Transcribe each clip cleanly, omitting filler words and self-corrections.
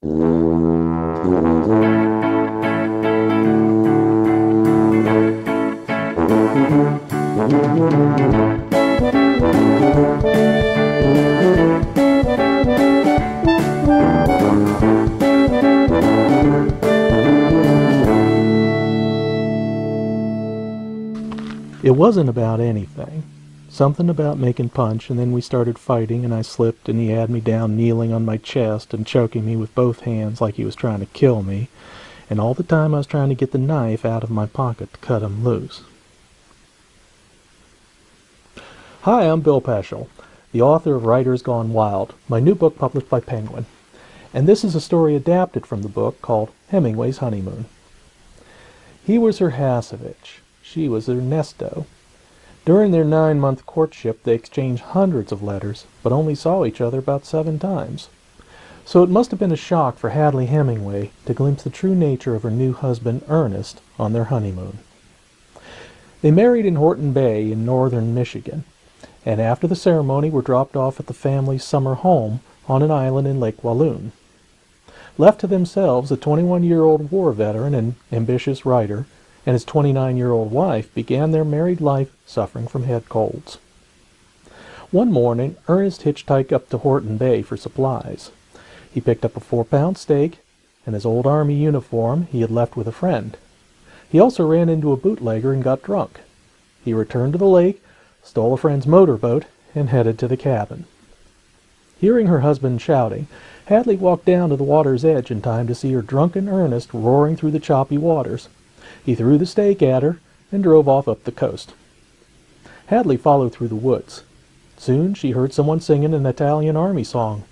It wasn't about anything. Something about making punch, and then we started fighting, and I slipped, and he had me down kneeling on my chest and choking me with both hands like he was trying to kill me, and all the time I was trying to get the knife out of my pocket to cut him loose. Hi, I'm Bill Peschel, the author of Writers Gone Wild, my new book published by Penguin, and this is a story adapted from the book called Hemingway's Honeymoon. He was her Hasovich. She was Ernesto. During their 9-month courtship, they exchanged hundreds of letters, but only saw each other about 7 times. So it must have been a shock for Hadley Hemingway to glimpse the true nature of her new husband, Ernest, on their honeymoon. They married in Horton Bay in northern Michigan, and after the ceremony were dropped off at the family's summer home on an island in Lake Walloon. Left to themselves, the 21-year-old war veteran and ambitious writer and his 29-year-old wife began their married life suffering from head colds. One morning, Ernest hitchhiked up to Horton Bay for supplies. He picked up a 4-pound steak and his old Army uniform he had left with a friend. He also ran into a bootlegger and got drunk. He returned to the lake, stole a friend's motorboat, and headed to the cabin. Hearing her husband shouting, Hadley walked down to the water's edge in time to see her drunken Ernest roaring through the choppy waters. He threw the steak at her and drove off up the coast. Hadley followed through the woods. Soon she heard someone singing an Italian army song.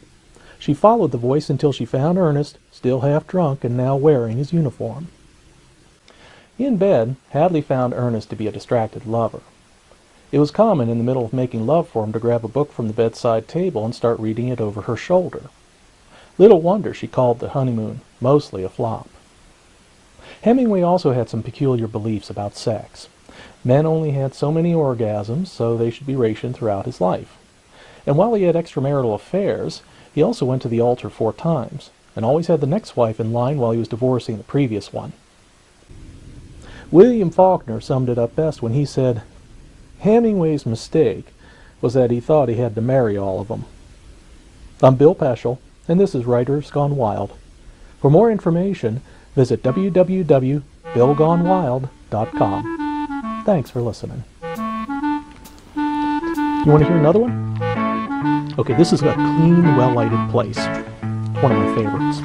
She followed the voice until she found Ernest, still half drunk and now wearing his uniform. In bed, Hadley found Ernest to be a distracted lover. It was common in the middle of making love for him to grab a book from the bedside table and start reading it over her shoulder. Little wonder she called the honeymoon mostly a flop. Hemingway also had some peculiar beliefs about sex. Men only had so many orgasms, so they should be rationed throughout his life. And while he had extramarital affairs, he also went to the altar 4 times, and always had the next wife in line while he was divorcing the previous one. William Faulkner summed it up best when he said, Hemingway's mistake was that he thought he had to marry all of them. I'm Bill Peschel, and this is Writers Gone Wild. For more information, visit www.billgonewild.com. Thanks for listening. You want to hear another one? Okay, this is a clean, well-lighted place. It's one of my favorites.